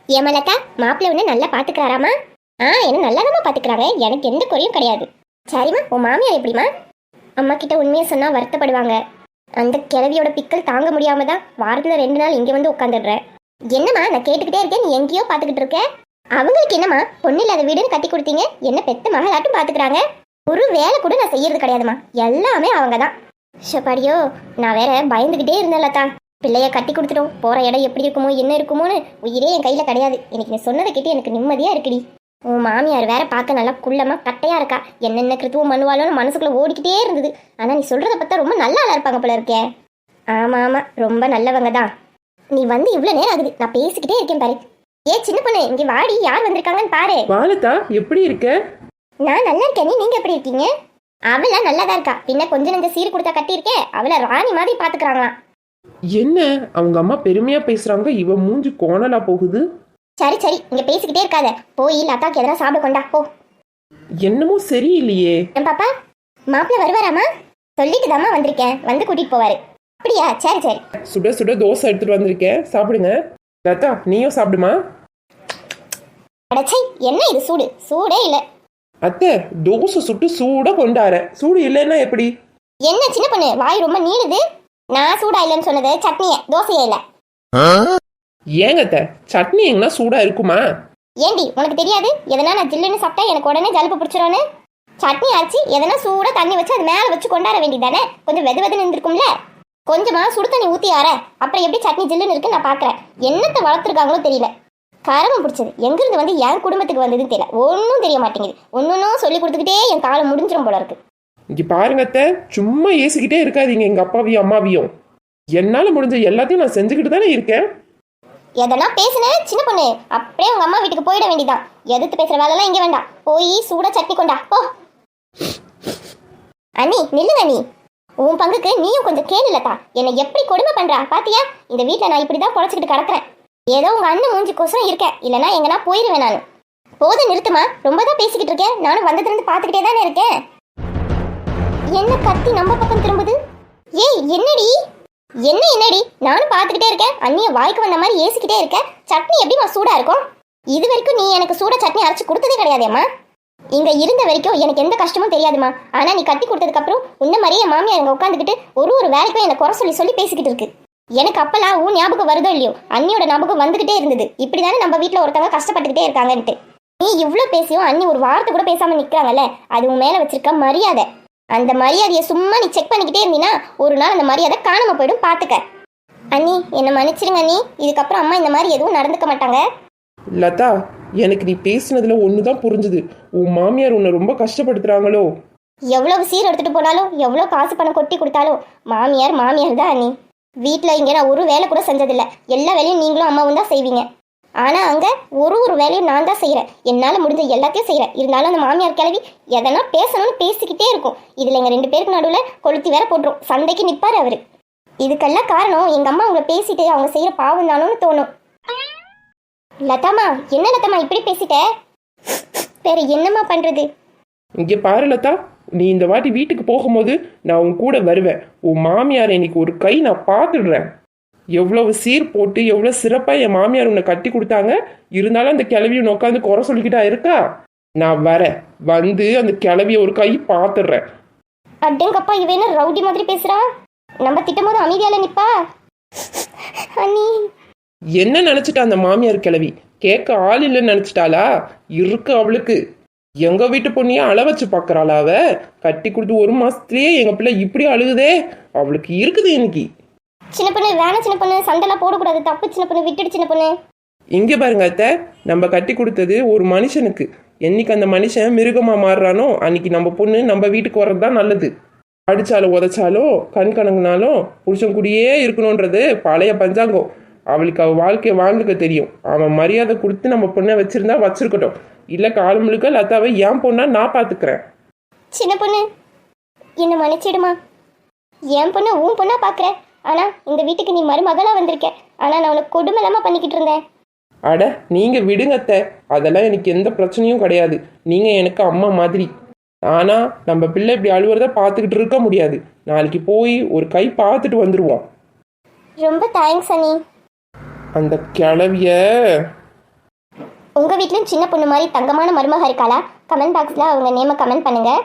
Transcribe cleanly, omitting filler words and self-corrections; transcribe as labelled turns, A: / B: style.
A: ஏமலக்கா, மாப்பிள்ளை ஒன்று நல்லா பார்த்துக்கிறாராமா? என்ன நல்லாதாம்மா பார்த்துக்கிறாங்க, எனக்கு எந்த குறையும் கிடையாது. சரிம்மா, உன் மாமியார் எப்படிம்மா? அம்மா கிட்ட உண்மையை சொன்னால் வருத்தப்படுவாங்க. அந்த கிழவியோட பிக்கல் தாங்க முடியாம தான் வாரத்தில் 2 நாள் இங்கே வந்து உட்காந்துடுறேன். என்னம்மா, நான் கேட்டுக்கிட்டே இருக்கேன், நீ எங்கேயோ பார்த்துக்கிட்டு இருக்க. அவங்களுக்கு என்னம்மா, பொண்ணு இல்லாத வீடுன்னு கட்டி கொடுத்தீங்க, என்ன பெத்த மகளாட்டும் பார்த்துக்கிறாங்க. ஒரு வேலை கூட நான் செய்யறது கிடையாதுமா, எல்லாமே அவங்க தான். ஷப்பாடியோ, நான் வேற பயந்துக்கிட்டே இருந்தேன்லத்தா. பிள்ளைய கட்டி கொடுத்துட்டோம், போகிற இடம் எப்படி இருக்குமோ என்ன இருக்குமோன்னு உயிரே என் கையில் கிடையாது. இன்னைக்கு நீ சொன்னதை கேட்டு எனக்கு நிம்மதியாக இருக்குடி. உன் மாமியார் வேற பார்க்க நல்லா குள்ளமாக கட்டையாக இருக்கா. என்னென்ன கிருத்துவம் பண்ணுவாளோன்னு மனசுக்குள்ளே ஓடிக்கிட்டே இருந்தது. ஆனால் நீ சொல்கிறத பார்த்தா ரொம்ப நல்லா இருப்பாங்க போல இருக்கே. ஆமாம் ஆமாம், ரொம்ப நல்லவங்க தான். நீ வந்து இவ்வளோ நேரம் ஆகுது, நான் பேசிக்கிட்டே இருக்கேன் பாரு. சின்ன பொண்ணு, இங்கே வாடி, யார் வந்திருக்காங்கன்னு பாரு.
B: வாலதா, எப்படி இருக்க?
A: நான் நல்லா இருக்கேன், நீங்க எப்படி இருக்கீங்க? அவளா நல்லாதான் இருக்கா, பின்ன கொஞ்சம் நெஞ்ச சீர் கொடுத்தா கட்டியிருக்கேன், அவளை ராணி மாதிரி பாத்துக்கிறாங்களாம்.
B: என்ன அவங்க அம்மா பெருமையா பேசுறாங்க, இவ மூஞ்சி கோணலா போகுது.
A: சரி சரி, இங்க பேசிக்கிட்டே இருக்காத, போய் லதாக்கு எதனா சாப்பிட கொண்டா போ.
B: என்னமோ சரியில்லையே.
A: என் பாப்பா, மாப்பிள்ள வருவாராமா? சொல்லிட்டு தாமா வந்திருக்கேன், வந்து கூட்டிட்டு போவாரு. அப்படியா? சரி சரி.
B: சுட சுட தோசை எடுத்துட்டு வந்திருக்கேன், சாப்பிடுங்க. லதா, நீயும் சாப்பிடுமா.
A: அடச்சை, என்ன இது சூடு? சூடே இல்ல.
B: அத்தை, தோசை சுட்டு சூட கொண்டார, சூடு இல்லைன்னா எப்படி?
A: என்ன சின்ன பொண்ணு, வாய் ரொம்ப நீளுது. நான் சூடா இல்லைன்னு சொன்னது சட்னிய, தோசையே இல்ல.
B: ஏங்க அத்தை, சட்னி எங்கன்னா சூடா இருக்குமா?
A: ஏண்டி, உனக்கு தெரியாது எதனா நான் ஜில்லுன்னு சாப்பிட்டா எனக்கு உடனே ஜலுப்பு பிடிச்சிரோன்னு? சட்னி அரைச்சி எதனா சூடா தண்ணி வச்சு அது மேல வச்சு கொண்டாட வேண்டியதானே? கொஞ்சம் வெது வெதுன்னு இருந்திருக்கும்ல. கொஞ்சமா சுடு தண்ணி ஊத்தி ஆற, அப்புறம் எப்படி சட்னி ஜில்லுன்னு இருக்கு நான் பாக்குறேன். என்னத்தை வளர்த்துருக்காங்களோ தெரியல. கரமம் பிடிச்சது எங்கிருந்து வந்து என் குடும்பத்துக்கு வந்ததுன்னு தெரியல, ஒன்றும் தெரிய மாட்டேங்குது. ஒன்னொன்னும் சொல்லி கொடுத்துக்கிட்டே என் காலம் முடிஞ்சிடும் போல இருக்கு.
B: இங்க பாருங்க அத்தை, சும்மா ஏசிக்கிட்டே இருக்காதீங்க எங்க அப்பாவையும் அம்மாவையும். என்னால முடிஞ்ச எல்லாத்தையும் நான் செஞ்சுக்கிட்டு தானே இருக்கேன்.
A: எதனா பேசுனேன் சின்ன பொண்ணு, அப்படியே உங்க அம்மா வீட்டுக்கு போயிட வேண்டியதான். எதிர்த்து பேசுற வேலைலாம் இங்க வேண்டாம், போய் சூட சட்னி கொண்டா போ. அண்ணி நில்லுங்க அண்ணி, உன் பங்குக்கு நீயும் கொஞ்சம் கேளுலதா. என்னை எப்படி கொடுமை பண்றா பாத்தியா? இந்த வீட்டுல நான் இப்படிதான் பொழைச்சிக்கிட்டு கிடக்குறேன். ஏதோ உங்க அண்ணன் மூஞ்சிக்கோசரம் இருக்கேன், இல்லைன்னா எங்கன்னா போயிருவேன் நான். போதும் நிறுத்துமா, ரொம்ப தான் பேசிக்கிட்டு இருக்கேன். நானும் வந்ததுல இருந்து பாத்துக்கிட்டே தானே இருக்கேன். என்ன கத்தி நம்ம பக்கம் திரும்புது? ஏய் என்னடி, என்னடி, நானும் பாத்துக்கிட்டே இருக்கேன். அண்ணிய வாய்க்கு வந்த மாதிரி ஏசிக்கிட்டே இருக்க. சட்னி எப்படிமா சூடா இருக்கும்? இது வரைக்கும் நீ எனக்கு சூட சட்னி அரைச்சு கொடுத்ததே கிடையாதேம்மா. இங்க இருந்த வரைக்கும் எனக்கு எந்த கஷ்டமும் தெரியாதுமா. ஆனா நீ கட்டி கொடுத்ததுக்கு அப்புறம் உன்ன மாதிரியே மாமியார் இங்க உட்காந்துக்கிட்டு ஒரு வேலைக்கும் என்ன குறை சொல்லி பேசிக்கிட்டு இருக்கு. எனக்கு அப்பெல்லாம் உன் ஞாபகம் வருதோ இல்லையோ, அண்ணியோட ஞாபகம் வந்துகிட்டே இருந்தது. இப்படிதானே நம்ம வீட்டுல ஒருத்தவங்க கஷ்டப்பட்டுக்கிட்டே இருக்காங்கன்ட்டு. நீ இவ்வளவு பேசியும் அண்ணி ஒரு வார்த்தை கூட பேசாம நிக்கிறாங்கல்ல, அது உன் மேல வச்சிருக்க மரியாதை. அந்த மரியாதையை சும்மா நீ செக் பண்ணிக்கிட்டே இருந்தீன்னா ஒரு நாள் அந்த மரியாதை காணாம போயிடும், பாத்துக்க. அண்ணி என்ன மன்னிச்சிருங்க அண்ணி, இதுக்கப்புறம் அம்மா இந்த மாதிரி எதுவும் நடந்துக்க மாட்டாங்க.
B: லதா, எனக்கு நீ பேசினதுல ஒண்ணுதான் புரிஞ்சுது, உன் மாமியார் உன்னை ரொம்ப கஷ்டப்படுத்துறாங்களோ.
A: எவ்வளவு சீர் எடுத்துட்டு போனாலும், எவ்வளவு காசு பணம் கொட்டி கொடுத்தாலும் மாமியார் மாமியார் தான் அண்ணி. வீட்டுல இங்க நான் ஒரு வேலை கூட செஞ்சதில்லை, எல்லா வேலையும் நீங்களும் அம்மாவும் தான் செய்வீங்க. ஆனா அங்க ஒரு வேலையும் நான் தான் செய்யறேன், என்னால முடிஞ்ச எல்லாத்தையும் செய்யறேன். இருந்தாலும் அந்த மாமியார் கிளவி எதனா பேசணும்னு பேசிக்கிட்டே இருக்கும். இதுல எங்க 2 பேருக்கு நடுவுல கொளுத்தி வேற போட்டுரும், சண்டைக்கு நிப்பாரு அவரு. இதுக்கெல்லாம் காரணம் எங்க அம்மா அவங்க பேசிட்டு அவங்க செய்யற பாவம் தானோன்னு தோணும். லதாமா, என்ன லதாமா இப்படி பேசிட்ட? வேற என்னம்மா பண்றது?
B: இங்க பாரு லதா, நீ இந்த வாட்டி வீட்டுக்கு போகும்போது நான் உன் கூட வருவேன். உன் மாமியார் இன்னைக்கு ஒரு கை நான் பார்த்துடுறேன். எவ்வளவு சீர் போட்டு எவ்வளவு சிறப்பா என் மாமியார் உன்னை கட்டி கொடுத்தாங்க. இருந்தாலும் அந்த கிளவியை உட்காந்து குறை சொல்லிக்கிட்டா இருக்கா. நான் வரேன், வந்து அந்த கிளவிய ஒரு கை பார்த்துடுறேன்.
A: அடேங்கப்பா, இவ என்ன ரவுடி மாதிரி பேசுறா? நம்ம திட்டும் போது அமைதியால நிப்பா. அண்ணி
B: என்ன நினைச்சிட்டா அந்த மாமியார் கிளவி? கேட்க ஆள் இல்லைன்னு நினைச்சிட்டாளா? இருக்கு அவளுக்கு. எங்க வீட்டு பொண்ணையே அள வச்சு பாக்குறாளா அவ? கட்டி கொடுத்து 1 மாசத்துலயே எங்க பிள்ளை இப்படி அழுகுதே, அவளுக்கு இருக்குது இன்னைக்கு.
A: சின்ன பொண்ணு வேணாம், சின்ன பொண்ணு சண்டைலாம் போடக்கூடாது, தப்பு சின்ன பொண்ணு, விட்டுடு சின்ன பொண்ணு.
B: இங்க பாருங்க அத்தை, நம்ம கட்டி கொடுத்தது ஒரு மனுஷனுக்கு. என்னைக்கு அந்த மனுஷன் மிருகமா மாறுறானோ அன்னைக்கு நம்ம பொண்ணு நம்ம வீட்டுக்கு வர்றதுதான் நல்லது. அடிச்சாலும் உதைச்சாலும் கண் கணங்குனாலும் புருஷன் கூடயே இருக்கணும்ன்றது பழைய பஞ்சாங்கம். அவளுக்கு அவள் வாழ்க்கையை வாழ்ந்துக்க தெரியும். அவன் மரியாதை கொடுத்து நம்ம பொண்ணை வச்சிருந்தா வச்சிருக்கட்டும், இல்லை காலம் முழுக்க லதாவை என் பொண்ணா நான் பாத்துக்கிறேன்.
A: சின்ன பொண்ணு என்ன மன்னிச்சிடுமா. என் பொண்ணு உன் பொண்ணா பாக்குற, ஆனா இந்த வீட்டுக்கு நீ மருமகளா வந்திருக்க. ஆனா நான் உனக்கு கொடுமை இல்லாம பண்ணிக்கிட்டு இருந்தேன்.
B: அட நீங்க விடுங்க அத்தை, அதெல்லாம் எனக்கு எந்த பிரச்சனையும் கிடையாது. நீங்க எனக்கு அம்மா மாதிரி. ஆனா நம்ம பிள்ளை இப்படி அழுவுறத பார்த்துக்கிட்டு இருக்க முடியாது. நாளைக்கு போய் ஒரு கை பார்த்துட்டு வந்துருவோம்.
A: ரொம்ப தேங்க்ஸ் அண்ணி.
B: அந்த கிளவிய
A: உங்கள் வீட்லேயும் சின்ன பொண்ணு மாதிரி தங்கமான மருமக இருக்காளா? கமெண்ட் பாக்ஸில் அவங்க நேமை கமெண்ட் பண்ணுங்கள்.